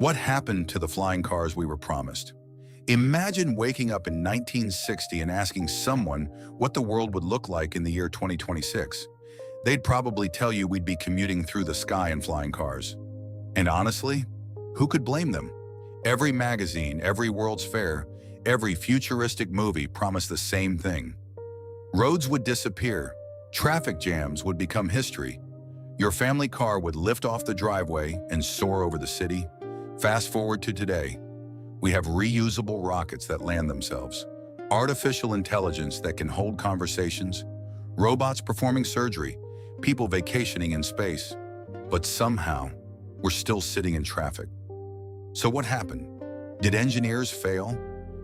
What happened to the flying cars we were promised? Imagine waking up in 1960 and asking someone what the world would look like in the year 2026. They'd probably tell you we'd be commuting through the sky in flying cars. And honestly, who could blame them? Every magazine, every World's Fair, every futuristic movie promised the same thing. Roads would disappear, traffic jams would become history, your family car would lift off the driveway and soar over the city. Fast forward to today. We have reusable rockets that land themselves, artificial intelligence that can hold conversations, robots performing surgery, people vacationing in space. But somehow, we're still sitting in traffic. So what happened? Did engineers fail?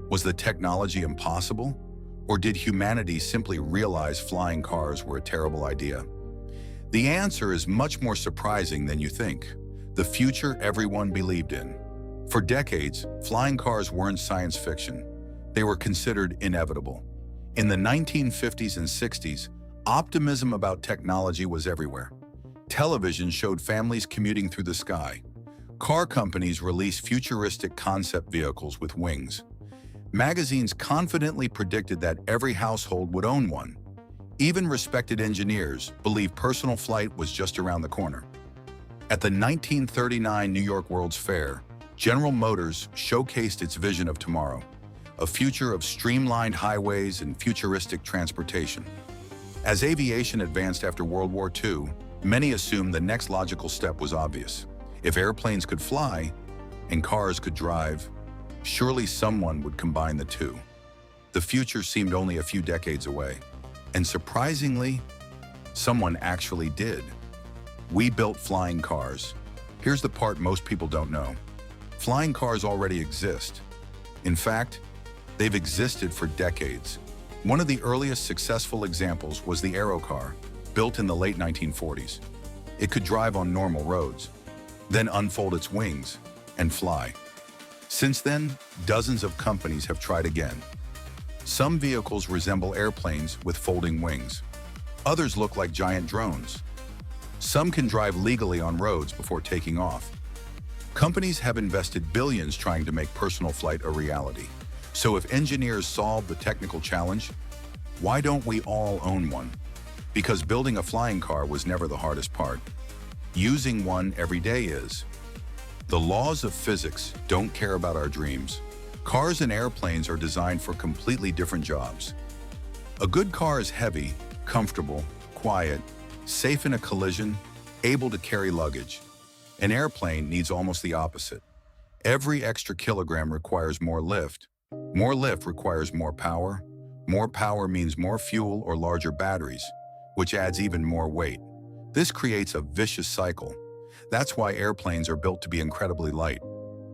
Was the technology impossible? Or did humanity simply realize flying cars were a terrible idea? The answer is much more surprising than you think. The future everyone believed in. For decades, flying cars weren't science fiction. They were considered inevitable. In the 1950s and 60s, optimism about technology was everywhere. Television showed families commuting through the sky. Car companies released futuristic concept vehicles with wings. Magazines confidently predicted that every household would own one. Even respected engineers believed personal flight was just around the corner. At the 1939 New York World's Fair, General Motors showcased its vision of tomorrow, a future of streamlined highways and futuristic transportation. As aviation advanced after World War II, many assumed the next logical step was obvious. If airplanes could fly and cars could drive, surely someone would combine the two. The future seemed only a few decades away. And surprisingly, someone actually did. We built flying cars. Here's the part most people don't know. Flying cars already exist. In fact, they've existed for decades. One of the earliest successful examples was the Aerocar, built in the late 1940s. It could drive on normal roads, then unfold its wings and fly. Since then, dozens of companies have tried again. Some vehicles resemble airplanes with folding wings. Others look like giant drones. Some can drive legally on roads before taking off. Companies have invested billions trying to make personal flight a reality. So if engineers solve the technical challenge, why don't we all own one? Because building a flying car was never the hardest part. Using one every day is. The laws of physics don't care about our dreams. Cars and airplanes are designed for completely different jobs. A good car is heavy, comfortable, quiet, safe in a collision, able to carry luggage. An airplane needs almost the opposite. Every extra kilogram requires more lift. More lift requires more power. More power means more fuel or larger batteries, which adds even more weight. This creates a vicious cycle. That's why airplanes are built to be incredibly light.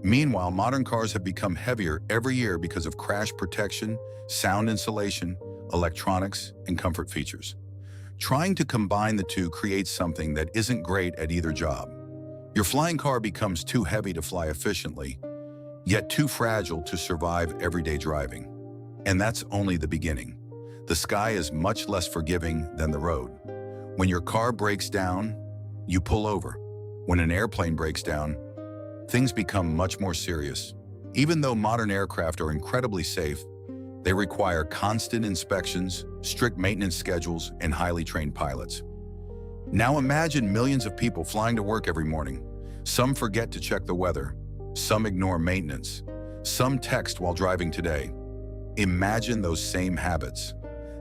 Meanwhile, modern cars have become heavier every year because of crash protection, sound insulation, electronics, and comfort features. Trying to combine the two creates something that isn't great at either job. Your flying car becomes too heavy to fly efficiently, yet too fragile to survive everyday driving. And that's only the beginning. The sky is much less forgiving than the road. When your car breaks down, you pull over. When an airplane breaks down, things become much more serious. Even though modern aircraft are incredibly safe, they require constant inspections, strict maintenance schedules, and highly trained pilots. Now imagine millions of people flying to work every morning. Some forget to check the weather. Some ignore maintenance. Some text while driving today. Imagine those same habits.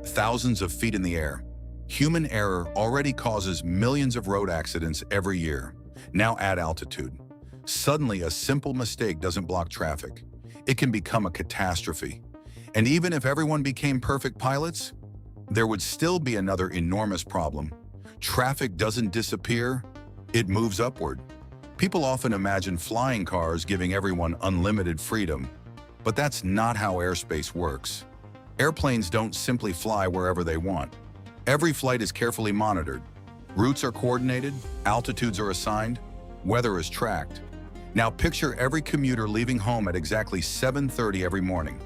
Thousands of feet in the air. Human error already causes millions of road accidents every year. Now add altitude. Suddenly, a simple mistake doesn't block traffic. It can become a catastrophe. And even if everyone became perfect pilots, there would still be another enormous problem. Traffic doesn't disappear, it moves upward. People often imagine flying cars giving everyone unlimited freedom, but that's not how airspace works. Airplanes don't simply fly wherever they want. Every flight is carefully monitored. Routes are coordinated, altitudes are assigned, weather is tracked. Now picture every commuter leaving home at exactly 7:30 every morning.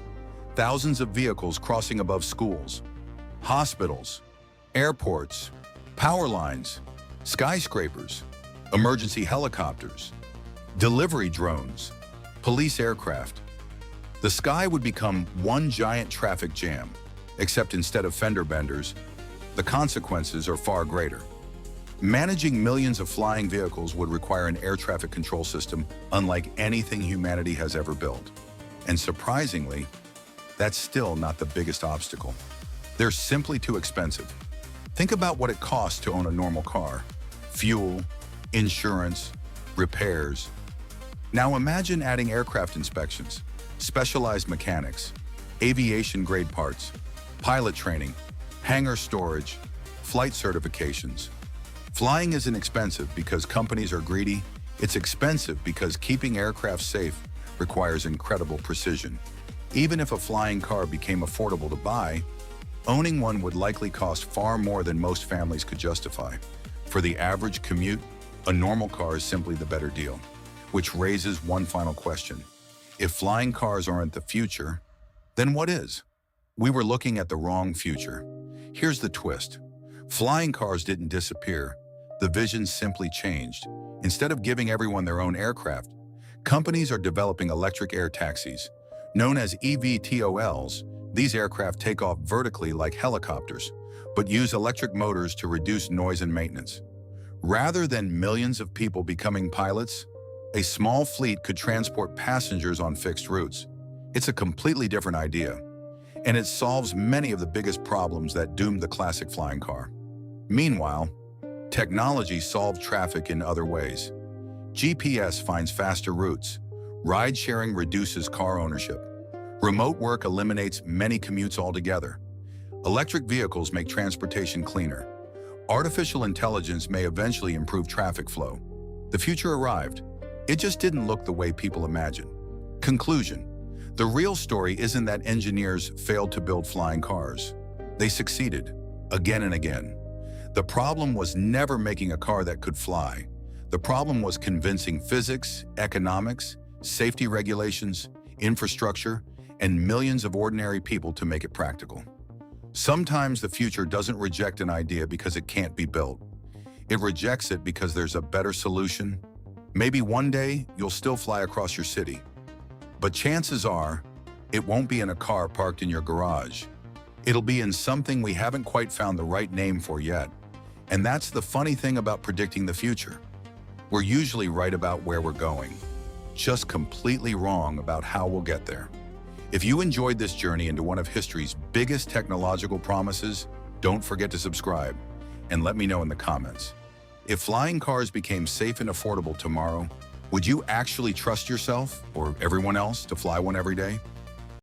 Thousands of vehicles crossing above schools, hospitals, airports, power lines, skyscrapers, emergency helicopters. Delivery drones, police aircraft. The sky would become one giant traffic jam, except instead of fender benders, the consequences are far greater. Managing millions of flying vehicles would require an air traffic control system unlike anything humanity has ever built. And surprisingly, that's still not the biggest obstacle. They're simply too expensive. Think about what it costs to own a normal car: fuel, insurance, repairs. Now imagine adding aircraft inspections, specialized mechanics, aviation-grade parts, pilot training, hangar storage, flight certifications. Flying isn't expensive because companies are greedy. It's expensive because keeping aircraft safe requires incredible precision. Even if a flying car became affordable to buy, owning one would likely cost far more than most families could justify. For the average commute, a normal car is simply the better deal. Which raises one final question. If flying cars aren't the future, then what is? We were looking at the wrong future. Here's the twist. Flying cars didn't disappear. The vision simply changed. Instead of giving everyone their own aircraft, companies are developing electric air taxis. Known as eVTOLs, these aircraft take off vertically like helicopters, but use electric motors to reduce noise and maintenance. Rather than millions of people becoming pilots, a small fleet could transport passengers on fixed routes. It's a completely different idea, and it solves many of the biggest problems that doomed the classic flying car. Meanwhile, technology solved traffic in other ways. GPS finds faster routes. Ride-sharing reduces car ownership. Remote work eliminates many commutes altogether. Electric vehicles make transportation cleaner. Artificial intelligence may eventually improve traffic flow. The future arrived. It just didn't look the way people imagined. Conclusion. The real story isn't that engineers failed to build flying cars. They succeeded, again and again. The problem was never making a car that could fly. The problem was convincing physics, economics, safety regulations, infrastructure, and millions of ordinary people to make it practical. Sometimes the future doesn't reject an idea because it can't be built. It rejects it because there's a better solution. Maybe one day you'll still fly across your city, but chances are it won't be in a car parked in your garage. It'll be in something we haven't quite found the right name for yet. And that's the funny thing about predicting the future. We're usually right about where we're going, just completely wrong about how we'll get there. If you enjoyed this journey into one of history's biggest technological promises, don't forget to subscribe and let me know in the comments. If flying cars became safe and affordable tomorrow, would you actually trust yourself or everyone else to fly one every day?